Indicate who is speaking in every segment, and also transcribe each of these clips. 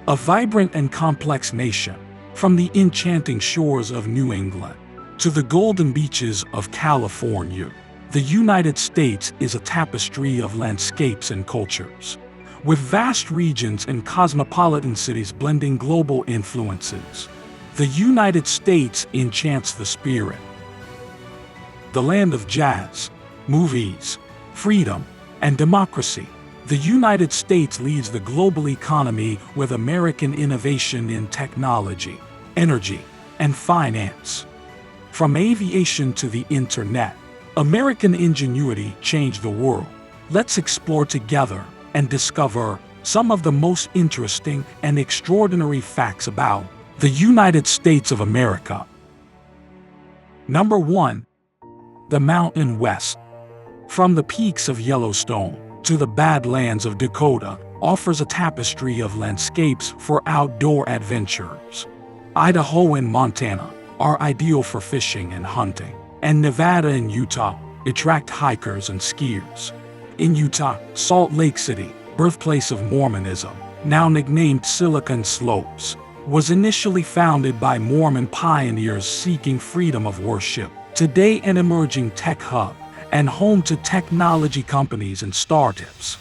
Speaker 1: A vibrant and complex nation, from the enchanting shores of New England to the golden beaches of California, the United States is a tapestry of landscapes and cultures, with vast regions and cosmopolitan cities blending global influences. The United States enchants the spirit. The land of jazz, movies, freedom, and democracy, the United States leads the global economy with American innovation in technology, energy, and finance. From aviation to the internet, American ingenuity changed the world. Let's explore together and discover some of the most interesting and extraordinary facts about the United States of America. Number 1. The Mountain West. From the peaks of Yellowstone to the Badlands of Dakota, offers a tapestry of landscapes for outdoor adventures. Idaho and Montana are ideal for fishing and hunting, and Nevada and Utah attract hikers and skiers. In Utah, Salt Lake City, birthplace of Mormonism, now nicknamed Silicon Slopes, was initially founded by Mormon pioneers seeking freedom of worship. Today an emerging tech hub and home to technology companies and startups.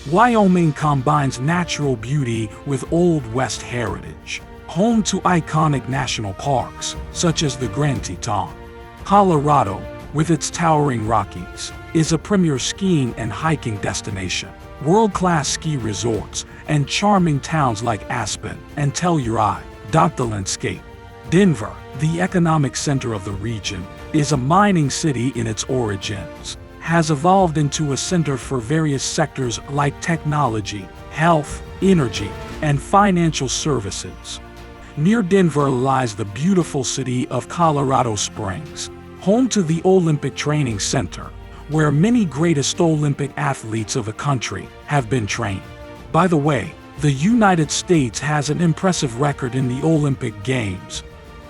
Speaker 1: Wyoming combines natural beauty with Old West heritage, home to iconic national parks such as the Grand Teton. Colorado, with its towering Rockies, is a premier skiing and hiking destination. World-class ski resorts and charming towns like Aspen and Telluride dot the landscape. Denver, the economic center of the region, is a mining city in its origins, has evolved into a center for various sectors like technology, health, energy, and financial services. Near Denver lies the beautiful city of Colorado Springs, home to the Olympic Training Center, where many greatest Olympic athletes of the country have been trained. By the way, the United States has an impressive record in the Olympic Games,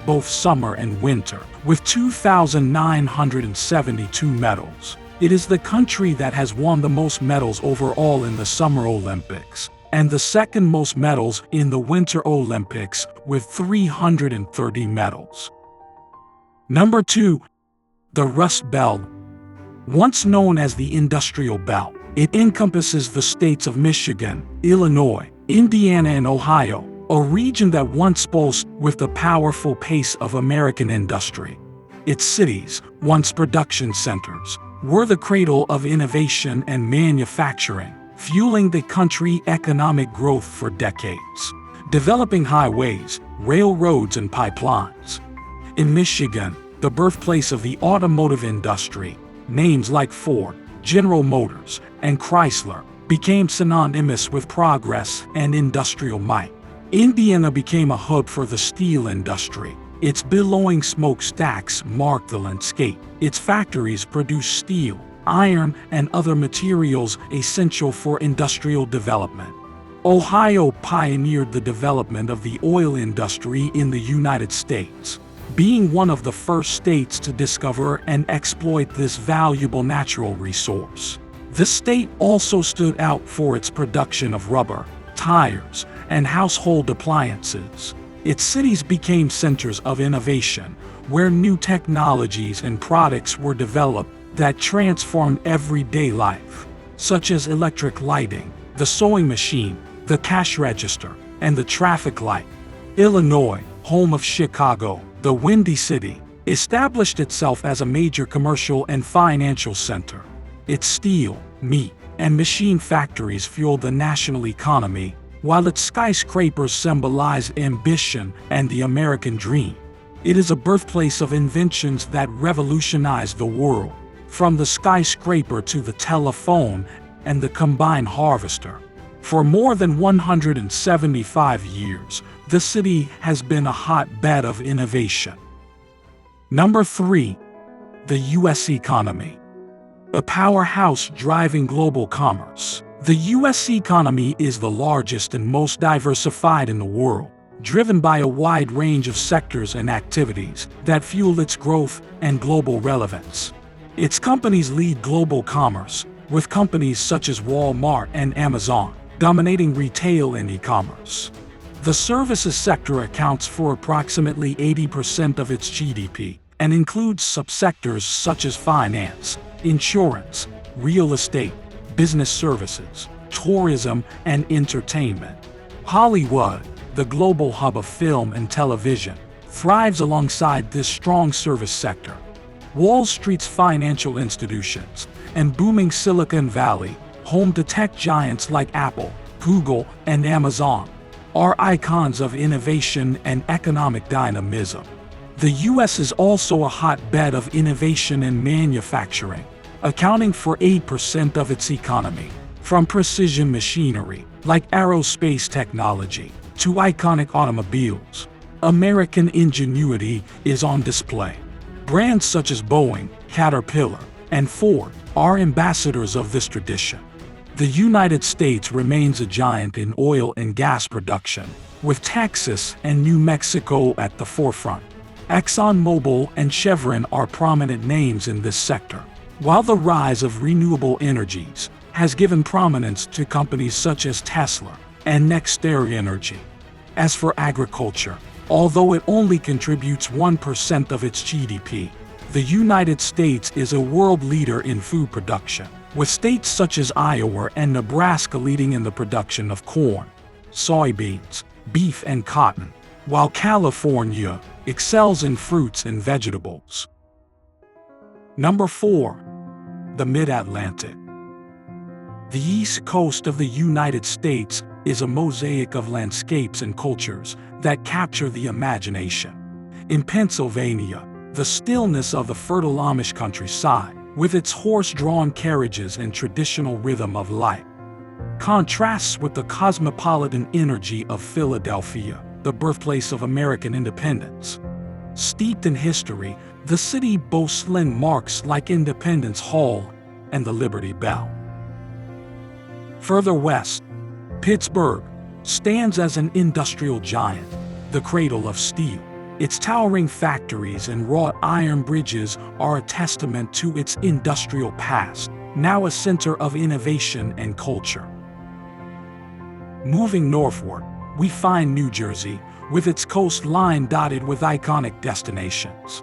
Speaker 1: both summer and winter, with 2,972 medals. It is the country that has won the most medals overall in the Summer Olympics, and the second most medals in the Winter Olympics with 330 medals. Number 2. The Rust Belt. Once known as the Industrial Belt, it encompasses the states of Michigan, Illinois, Indiana, and Ohio, a region that once pulsed with the powerful pace of American industry. Its cities, once production centers, were the cradle of innovation and manufacturing, fueling the country's economic growth for decades, developing highways, railroads, and pipelines. In Michigan, the birthplace of the automotive industry, names like Ford, General Motors, and Chrysler became synonymous with progress and industrial might. Indiana became a hub for the steel industry. Its billowing smokestacks marked the landscape. Its factories produced steel, iron, and other materials essential for industrial development. Ohio pioneered the development of the oil industry in the United States, being one of the first states to discover and exploit this valuable natural resource. The state also stood out for its production of rubber, tires, and household appliances. Its cities became centers of innovation, where new technologies and products were developed that transformed everyday life, such as electric lighting, the sewing machine, the cash register, and the traffic light. Illinois, home of Chicago, the Windy City, established itself as a major commercial and financial center. Its steel, meat, and machine factories fueled the national economy, while its skyscrapers symbolize ambition and the American dream. It is a birthplace of inventions that revolutionized the world, from the skyscraper to the telephone and the combine harvester. For more than 175 years, the city has been a hotbed of innovation. Number 3. The U.S. economy. A powerhouse driving global commerce. The U.S. economy is the largest and most diversified in the world, driven by a wide range of sectors and activities that fuel its growth and global relevance. Its companies lead global commerce, with companies such as Walmart and Amazon dominating retail and e-commerce. The services sector accounts for approximately 80% of its GDP and includes subsectors such as finance, insurance, real estate, business services, tourism, and entertainment. Hollywood, the global hub of film and television, thrives alongside this strong service sector. Wall Street's financial institutions and booming Silicon Valley, home to tech giants like Apple, Google, and Amazon, are icons of innovation and economic dynamism. The U.S. is also a hotbed of innovation and manufacturing, accounting for 8% of its economy. From precision machinery, like aerospace technology, to iconic automobiles, American ingenuity is on display. Brands such as Boeing, Caterpillar, and Ford are ambassadors of this tradition. The United States remains a giant in oil and gas production, with Texas and New Mexico at the forefront. ExxonMobil and Chevron are prominent names in this sector, while the rise of renewable energies has given prominence to companies such as Tesla and NextEra Energy. As for agriculture, although it only contributes 1% of its GDP, the United States is a world leader in food production, with states such as Iowa and Nebraska leading in the production of corn, soybeans, beef, and cotton, while California excels in fruits and vegetables. Number 4. The Mid-Atlantic. The East Coast of the United States is a mosaic of landscapes and cultures that capture the imagination. In Pennsylvania, the stillness of the fertile Amish countryside, with its horse-drawn carriages and traditional rhythm of life, contrasts with the cosmopolitan energy of Philadelphia, the birthplace of American independence. Steeped in history, the city boasts landmarks like Independence Hall and the Liberty Bell. Further west, Pittsburgh stands as an industrial giant, the cradle of steel. Its towering factories and wrought iron bridges are a testament to its industrial past, now a center of innovation and culture. Moving northward, we find New Jersey, with its coastline dotted with iconic destinations.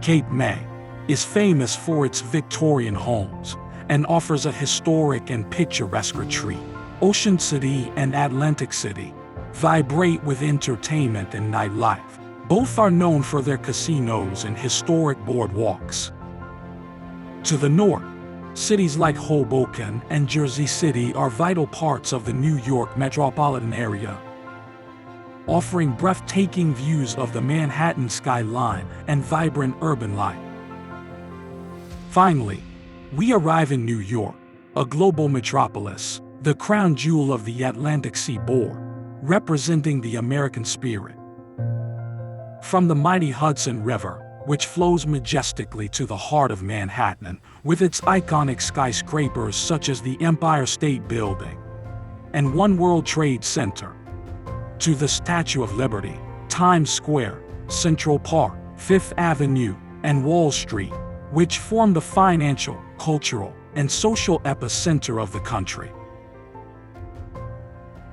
Speaker 1: Cape May is famous for its Victorian homes and offers a historic and picturesque retreat. Ocean City and Atlantic City vibrate with entertainment and nightlife. Both are known for their casinos and historic boardwalks. To the north, cities like Hoboken and Jersey City are vital parts of the New York metropolitan area, offering breathtaking views of the Manhattan skyline and vibrant urban life. Finally, we arrive in New York, a global metropolis, the crown jewel of the Atlantic seaboard, representing the American spirit. From the mighty Hudson River, which flows majestically to the heart of Manhattan, with its iconic skyscrapers such as the Empire State Building and One World Trade Center, to the Statue of Liberty, Times Square, Central Park, Fifth Avenue, and Wall Street, which form the financial, cultural, and social epicenter of the country.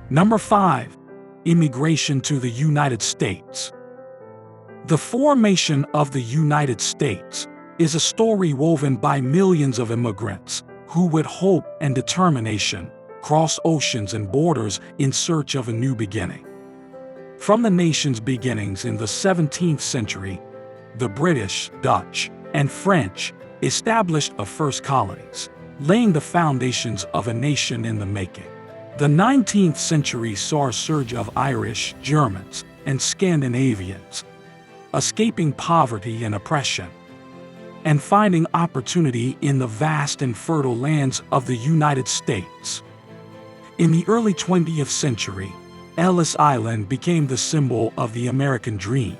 Speaker 1: Number 5. Immigration to the United States. The formation of the United States is a story woven by millions of immigrants who, with hope and determination, cross oceans and borders in search of a new beginning. From the nation's beginnings in the 17th century, the British, Dutch, and French established the first colonies, laying the foundations of a nation in the making. The 19th century saw a surge of Irish, Germans, and Scandinavians, escaping poverty and oppression, and finding opportunity in the vast and fertile lands of the United States. In the early 20th century, Ellis Island became the symbol of the American dream.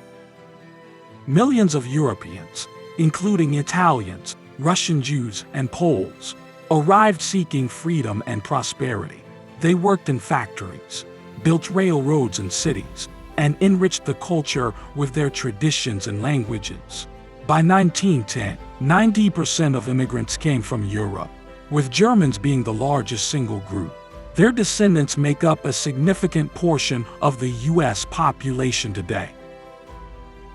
Speaker 1: Millions of Europeans, including Italians, Russian Jews, and Poles, arrived seeking freedom and prosperity. They worked in factories, built railroads and cities, and enriched the culture with their traditions and languages. By 1910, 90% of immigrants came from Europe, with Germans being the largest single group. Their descendants make up a significant portion of the U.S. population today.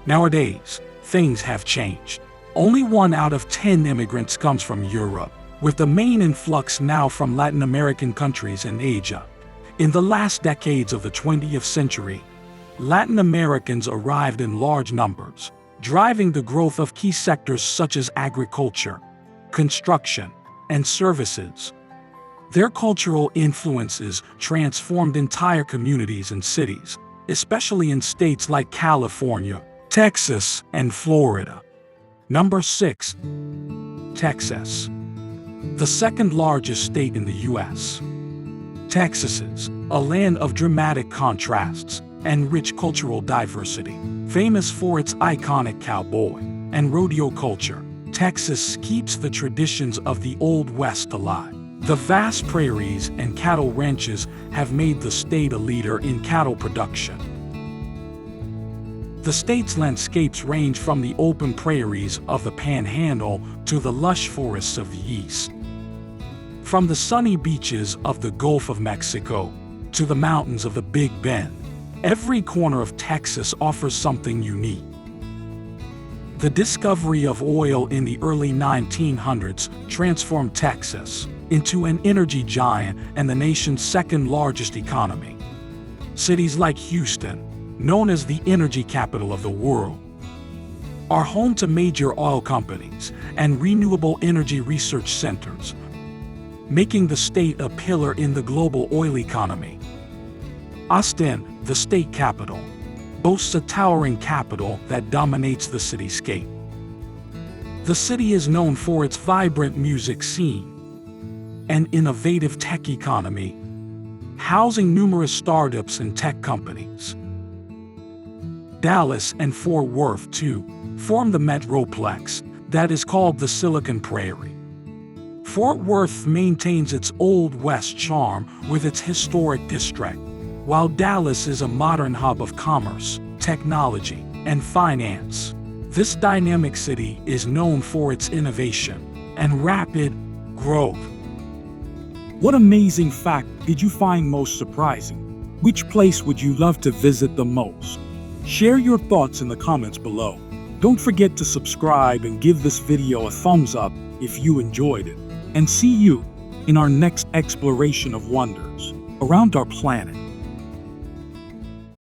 Speaker 1: Nowadays, things have changed. Only 1 out of 10 immigrants comes from Europe, with the main influx now from Latin American countries and Asia. In the last decades of the 20th century, Latin Americans arrived in large numbers, driving the growth of key sectors such as agriculture, construction, and services. Their cultural influences transformed entire communities and cities, especially in states like California, Texas, and Florida. Number 6. Texas. The second largest state in the U.S. Texas is a land of dramatic contrasts and rich cultural diversity. Famous for its iconic cowboy and rodeo culture, Texas keeps the traditions of the Old West alive. The vast prairies and cattle ranches have made the state a leader in cattle production. The state's landscapes range from the open prairies of the Panhandle to the lush forests of the East. From the sunny beaches of the Gulf of Mexico to the mountains of the Big Bend, every corner of Texas offers something unique. The discovery of oil in the early 1900s transformed Texas into an energy giant and the nation's second largest economy. Cities like Houston, known as the energy capital of the world, are home to major oil companies and renewable energy research centers, making the state a pillar in the global oil economy. Austin, the state capital, boasts a towering capitol that dominates the cityscape. The city is known for its vibrant music scene and innovative tech economy, housing numerous startups and tech companies. Dallas and Fort Worth, too, form the metroplex that is called the Silicon Prairie. Fort Worth maintains its Old West charm with its historic district, while Dallas is a modern hub of commerce, technology, and finance. This dynamic city is known for its innovation and rapid growth.
Speaker 2: What amazing fact did you find most surprising? Which place would you love to visit the most? Share your thoughts in the comments below. Don't forget to subscribe and give this video a thumbs up if you enjoyed it. And see you in our next exploration of wonders around our planet.